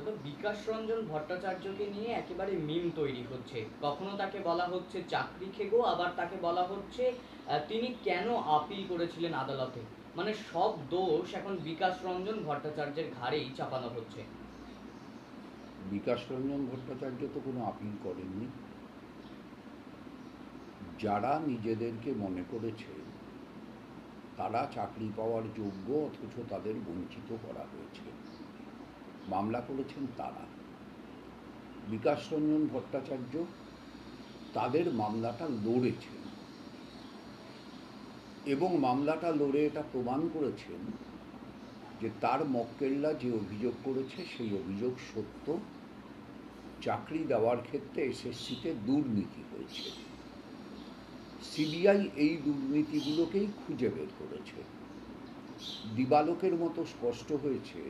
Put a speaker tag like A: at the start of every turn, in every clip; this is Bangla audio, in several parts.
A: তো বিকাশ রঞ্জন ভট্টাচার্যকে নিয়ে একেবারে মিম তৈরি হচ্ছে। কখনো তাকে বলা হচ্ছে চাকরি খেগো, আবার তাকে বলা হচ্ছে তিনি কেন আপিল করেছিলেন আদালতে। মানে সব দোষ এখন বিকাশ রঞ্জন ভট্টাচার্যের ঘাড়েই চাপানো হচ্ছে।
B: বিকাশ রঞ্জন ভট্টাচার্য তো কোনো আপিল করেননি। যারা নিজেদেরকে মনে করেছে তারা চাকরি পাওয়ার যোগ্য, অথচ তাদের বঞ্চিত করা হয়েছে, মামলা করেছেন তারা। বিকাশ রঞ্জন ভট্টাচার্য তাদের মামলাটা লড়েছেন এবং মামলাটা লড়ে এটা প্রমাণ করেছেন যে তার মক্কেলরা যে অভিযোগ করেছে সেই অভিযোগ সত্য। চাকরি দেওয়ার ক্ষেত্রে এসএসসিতে দুর্নীতি হয়েছে। সিবিআই এই দুর্নীতিগুলোকেই খুঁজে বের করেছে। দিবালোকের মতো স্পষ্ট হয়েছে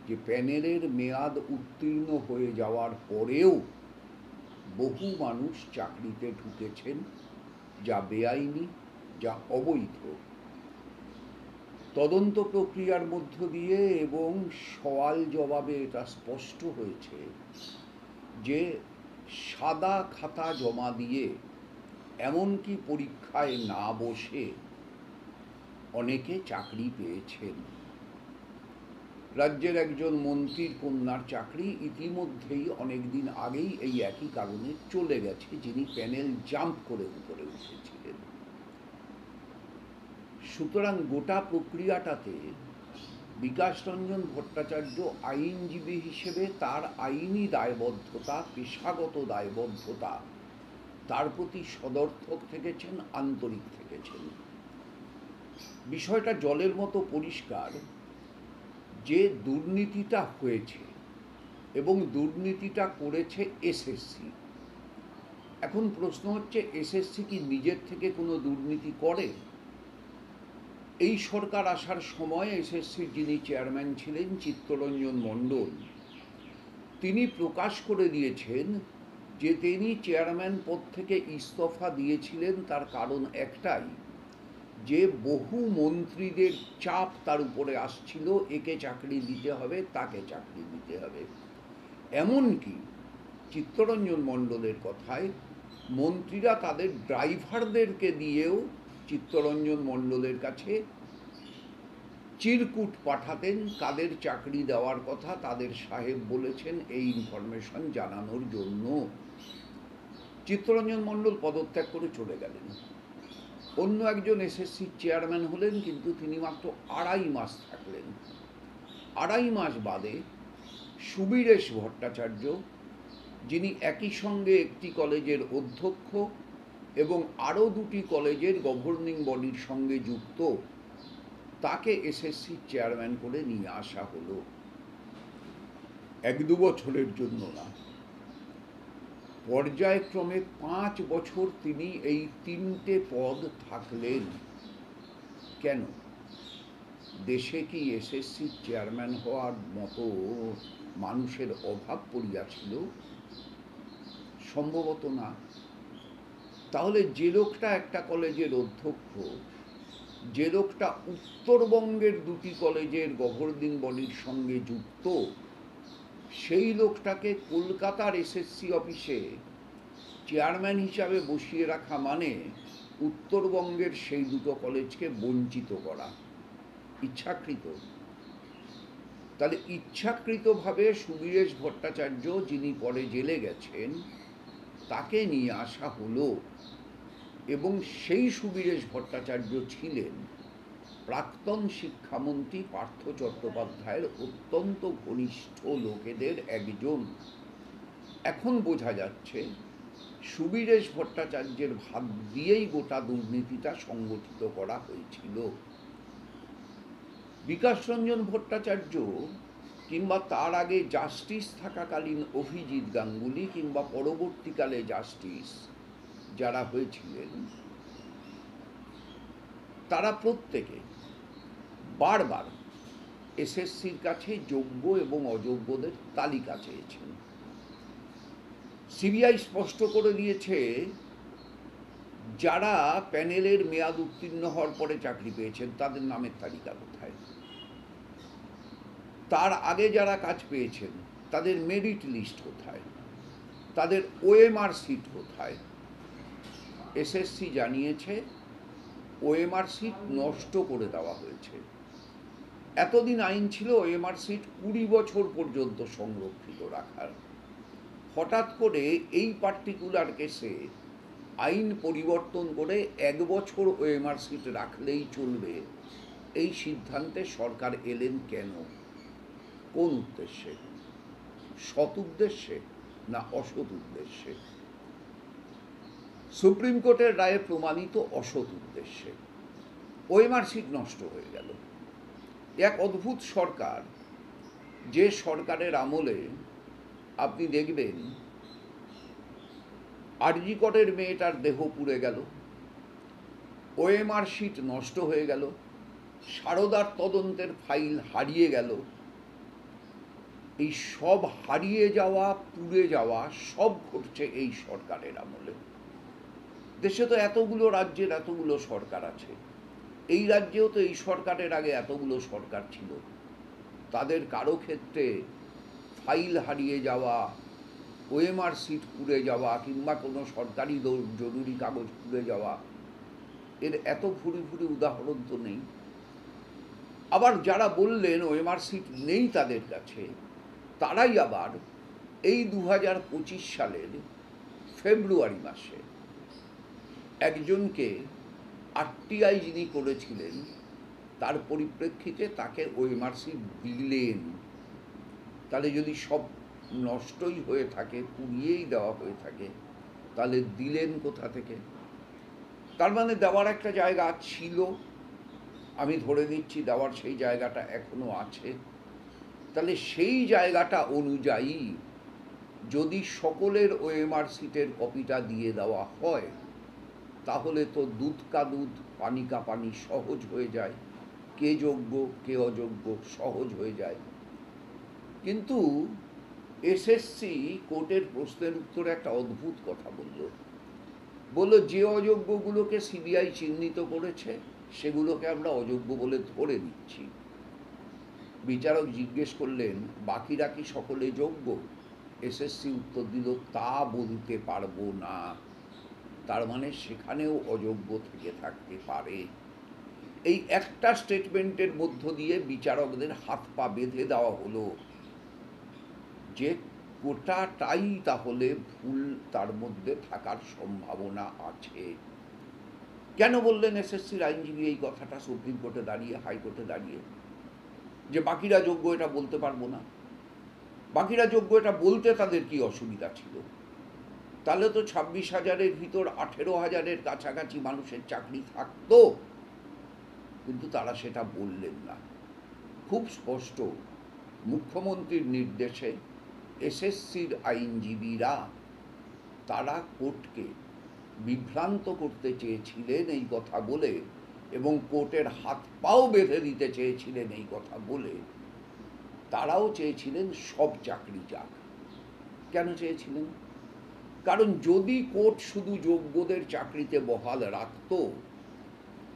B: যে প্যানেলের মেয়াদ উত্তীর্ণ হয়ে যাওয়ার পরেও বহু মানুষ চাকরিতে ঢুকেছেন, যা বেআইনি, যা অবৈধ। তদন্ত প্রক্রিয়ার মধ্য দিয়ে এবং সওয়াল জবাবে এটা স্পষ্ট হয়েছে যে সাদা খাতা জমা দিয়ে, এমনকি পরীক্ষায় না বসে অনেকে চাকরি পেয়েছেন। রাজ্যের একজন মন্ত্রীর কন্যার চাকরি ইতিমধ্যেই অনেক দিন আগেই এই একই কারণে চলে গেছে, যিনি প্যানেল জাম্প করে উপরে উঠেছিলেন। সুতরাং গোটা প্রক্রিয়াটাতে বিকাশ রঞ্জন ভট্টাচার্য আইনজীবী হিসেবে তার আইনি দায়বদ্ধতা, পেশাগত দায়বদ্ধতা, তার প্রতি সদর্থক থেকেছেন, আন্তরিক থেকেছেন। বিষয়টা জলের মতো পরিষ্কার যে দুর্নীতিটা হয়েছে এবং দুর্নীতিটা করেছে এসএসসি। এখন প্রশ্ন হচ্ছে, এসএসসি কি নিজের থেকে কোনো দুর্নীতি করে? এই সরকার আসার সময় এসএসসির যিনি চেয়ারম্যান ছিলেন চিত্তরঞ্জন মণ্ডল, তিনি প্রকাশ করে দিয়েছেন যে তিনি চেয়ারম্যান পদ থেকে ইস্তফা দিয়েছিলেন তার কারণ একটাই, যে বহু মন্ত্রীদের চাপ তার উপরে আসছিল, একে চাকরি দিতে হবে, তাকে চাকরি দিতে হবে। এমনকি চিত্তরঞ্জন মণ্ডলের কথায় মন্ত্রীরা তাদের ড্রাইভারদেরকে দিয়েও চিত্তরঞ্জন মণ্ডলের কাছে চিরকুট পাঠাতেন কাদের চাকরি দেওয়ার কথা তাদের সাহেব বলেছেন এই ইনফরমেশন জানানোর জন্য। চিত্তরঞ্জন মণ্ডল পদত্যাগ করে চলে গেলেন, অন্য একজন এসএসসির চেয়ারম্যান হলেন, কিন্তু তিনি মাত্র 2.5 মাস থাকলেন। 2.5 মাস বাদে সুবীরেশ ভট্টাচার্য, যিনি একই সঙ্গে একটি কলেজের অধ্যক্ষ এবং আরও 2টি কলেজের গভর্নিং বডির সঙ্গে যুক্ত, তাকে এসএসসির চেয়ারম্যান করে নিয়ে আসা হলো। 1-2 বছরের জন্য না, পর্যায়ক্রমে 5 বছর তিনি এই 3টে পদ থাকলেন। কেন? দেশে কি এসএসসির চেয়ারম্যান হওয়ার মতো মানুষের অভাব পড়িয়াছিল? সম্ভবত না। তাহলে যে লোকটা একটা কলেজের অধ্যক্ষ, যে লোকটা উত্তরবঙ্গের 2টি কলেজের গভর্নিং বডির সঙ্গে যুক্ত, সেই লোকটাকে কলকাতার এসএসসি অফিসে চেয়ারম্যান হিসাবে বসিয়ে রাখা মানে উত্তরবঙ্গের সেই 2টো কলেজকে বঞ্চিত করা, ইচ্ছাকৃত। তাহলে ইচ্ছাকৃতভাবে সুবীরেশ ভট্টাচার্য, যিনি পরে জেলে গেছেন, তাকে নিয়ে আসা হলো। এবং সেই সুবীরেশ ভট্টাচার্য ছিলেন প্রাক্তন শিক্ষামন্ত্রী পার্থ চট্টোপাধ্যায়ের অত্যন্ত ঘনিষ্ঠ লোকেদের একজন। এখন বোঝা যাচ্ছে সুবীরেশ ভট্টাচার্যের ভাগ দিয়েই গোটা দুর্নীতিটা সংগঠিত করা হয়েছিল। বিকাশ রঞ্জন ভট্টাচার্য কিংবা তার আগে জাস্টিস থাকাকালীন অভিজিৎ গাঙ্গুলি কিংবা পরবর্তীকালে জাস্টিস যারা হয়েছিলেন, তারা প্রত্যেকে বারবার এসএসসির কাছে যোগ্য এবং অযোগ্যদের তালিকা চেয়েছেন। সিবিআই স্পষ্ট করে দিয়েছে যারা প্যানেলের মেয়াদ উত্তীর্ণ হওয়ার পরে চাকরি পেয়েছেন তাদের নামের তালিকা কোথায়, তার আগে যারা কাজ পেয়েছেন তাদের মেরিট লিস্ট কোথায়, তাদের ওএমআর সিট কোথায়? এসএসসি জানিয়েছে ওএমআর সিট নষ্ট করে দেওয়া হয়েছে। এতদিন আইন ছিল ওএমআর সিট 20 বছর পর্যন্ত সংরক্ষিত রাখার। হঠাৎ করে এই পার্টিকুলার কেসে আইন পরিবর্তন করে 1 বছর ওএমআর সিট রাখলেই চলবে, এই সিদ্ধান্তে সরকার এলেন কেন? কোন উদ্দেশ্যে? সৎ উদ্দেশ্যে না অসৎ উদ্দেশ্যে? সুপ্রিম কোর্টের রায়ে প্রমাণিত অসৎ উদ্দেশ্যে। ওএমআর সিট নষ্ট হয়ে গেল। এক অদ্ভুত সরকার, যে সরকারের আমলে আপনি দেখবেন আরজি করের মেয়েটার দেহ পুড়ে গেল, ওএমআর সিট নষ্ট হয়ে গেল, সারদার তদন্তের ফাইল হারিয়ে গেল। এই সব হারিয়ে যাওয়া, পুড়ে যাওয়া সব ঘটছে এই সরকারের আমলে। দেশে তো এতগুলো রাজ্যের এতগুলো সরকার আছে, এই রাজ্যেও তো এই সরকারের আগে এতগুলো সরকার ছিল। তাদের কারো ক্ষেত্রে ফাইল হারিয়ে যাওয়া, ওএমআর সিট পুড়ে যাওয়া কিংবা কোনো সরকারি জরুরি কাগজ পুড়ে যাওয়া, এর এত ভুরি ভুরি উদাহরণ তো নেই। আবার যারা বললেন ওএমআর সিট নেই তাদের কাছে, তারাই আবার এই 2025 সালের ফেব্রুয়ারি মাসে একজনকে আরটিআই যিনি করেছিলেন তার পরিপ্রেক্ষিতে তাকে ওএমআর সিট দিলেন। তাহলে যদি সব নষ্টই হয়ে থাকে, পুড়িয়েই দেওয়া হয়ে থাকে, তাহলে দিলেন কোথা থেকে? তার মানে দেওয়ার একটা জায়গা ছিল, আমি ধরে নিচ্ছি দেওয়ার সেই জায়গাটা এখনো আছে। তাহলে সেই জায়গাটা অনুযায়ী যদি সকলের ওএমআর সিটের কপিটা দিয়ে দেওয়া হয়, তাহলে তো দুধ কা দুধ পানি কা পানি সহজ হয়ে যায়, কে যোগ্য কে অযোগ্য সহজ হয়ে যায়। কিন্তু এসএসসি কোর্টের প্রশ্নের উত্তরে একটা অদ্ভুত কথা বলল যে অযোগ্যগুলোকে সিবিআই চিহ্নিত করেছে সেগুলোকে আমরা অযোগ্য বলে ধরে নিচ্ছি। বিচারক জিজ্ঞেস করলেন বাকিরা কি সকলে যোগ্য? এসএসসি উত্তর দিল তা বলতে পারবো না। তার মানে সেখানেও অযোগ্য থেকে থাকতে পারে। এই একটা স্টেটমেন্টের মধ্য দিয়ে বিচারকদের হাত পা বেঁধে দেওয়া হলো যে গোটাটাই তাহলে ভুল তার মধ্যে থাকার সম্ভাবনা আছে। কেন বললেন এসএসসির আইনজীবী এই কথাটা সুপ্রিম কোর্টে দাঁড়িয়ে, হাইকোর্টে দাঁড়িয়ে, যে বাকিরা যোগ্য এটা বলতে পারবো না? বাকিরা যোগ্য এটা বলতে তাদের কি অসুবিধা ছিল? তাহলে তো 26,000-এর ভিতর 18,000-এর কাছাকাছি মানুষের চাকরি থাকতো, কিন্তু তারা সেটা বললেন না। খুব স্পষ্ট মুখ্যমন্ত্রীর নির্দেশে এসএসসির আইনজীবীরা তারা কোর্টকে বিভ্রান্ত করতে চেয়েছিলেন এই কথা বলে, এবং কোর্টের হাত পাও বেঁধে দিতে চেয়েছিলেন এই কথা বলে। তারাও চেয়েছিলেন সব চাকরি যাক। কেন চেয়েছিলেন? কারণ যদি কোর্ট শুধু যোগ্যদের চাকরিতে বহাল রাখত,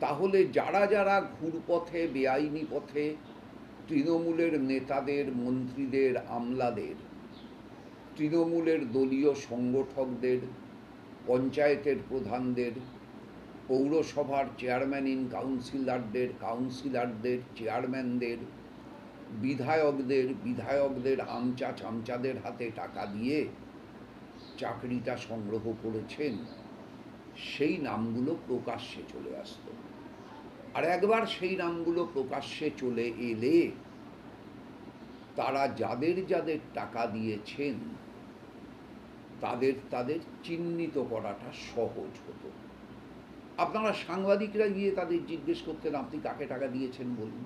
B: তাহলে যারা যারা ঘুরপথে বেআইনি পথে তৃণমূলের নেতাদের, মন্ত্রীদের, আমলাদের, তৃণমূলের দলীয় সংগঠকদের, পঞ্চায়েতের প্রধানদের, পৌরসভার চেয়ারম্যান ইন কাউন্সিলরদের, চেয়ারম্যানদের, বিধায়কদের আমচা চামচাদের হাতে টাকা দিয়ে চাকরিটা সংগ্রহ করেছেন, সেই নামগুলো প্রকাশ্যে চলে আসতো। আর একবার সেই নামগুলো প্রকাশ্যে চলে এলে তারা যাদের যাদের টাকা দিয়েছেন তাদের চিহ্নিত করাটা সহজ হতো। আপনারা সাংবাদিকরা গিয়ে তাদের জিজ্ঞেস করতেন আপনি কাকে টাকা দিয়েছেন বলুন।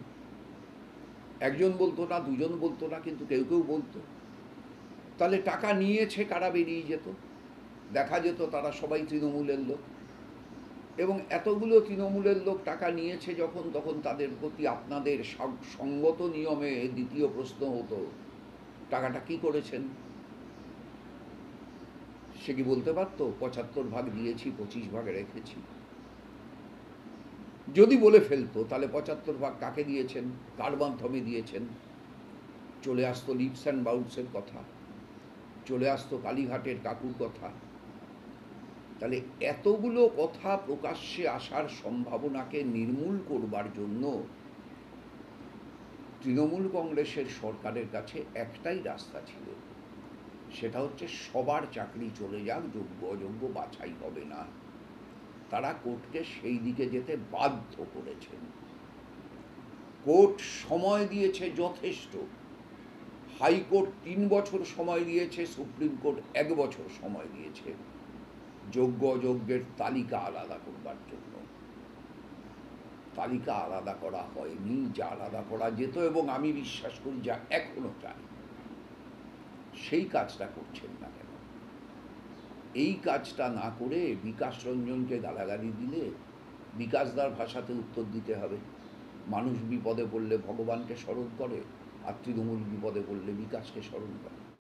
B: একজন বলতো না, দুজন বলতো না, কিন্তু কেউ কেউ বলতো। তাহলে টাকা নিয়েছে কারা বেরিয়ে যেত, দেখা যেত তারা সবাই তৃণমূলের লোক। এবং এতগুলো তৃণমূলের লোক টাকা নিয়েছে যখন, তখন তাদের প্রতি আপনাদের সঙ্গত নিয়মে দ্বিতীয় প্রশ্ন হতো টাকাটা কি করেছেন? সে কি বলতে পারতো 75 ভাগ দিয়েছি, 25 ভাগ রেখেছি? যদি বলে ফেলতো তাহলে 75 ভাগ কাকে দিয়েছেন, কার মাধ্যমে দিয়েছেন, চলে আসতো লিপস অ্যান্ড বাউন্সের কথা, চলে আসতো কালীঘাটের কাকুর কথা। তাহলে এতগুলো কথা প্রকাশ্যে আসার সম্ভাবনাকে নির্মূল করবার জন্য তৃণমূল কংগ্রেসের সরকারের কাছে একটাই রাস্তা ছিল, সেটা হচ্ছে সবার চাকরি চলে যাক, যোগ্য অযোগ্য বাছাই হবে না। তারা কোর্টকে সেই দিকে যেতে বাধ্য করেছেন। কোর্ট সময় দিয়েছে যথেষ্ট। হাইকোর্ট 3 বছর সময় দিয়েছে, সুপ্রিম কোর্ট 1 বছর সময় দিয়েছে যোগ্য অযোগ্যের তালিকা আলাদা করবার জন্য। তালিকা আলাদা করা হয়নি, যা আলাদা করা যেত এবং আমি বিশ্বাস করি যা এখনো চাই, সেই কাজটা করছেন না কেন? এই কাজটা না করে বিকাশ রঞ্জনকে গালাগালি দিলে বিকাশদার ভাষাতে উত্তর দিতে হবে। মানুষ বিপদে পড়লে ভগবানকে স্মরণ করে, আর তৃণমূল বিপদে পড়লে বিকাশকে স্মরণ করে।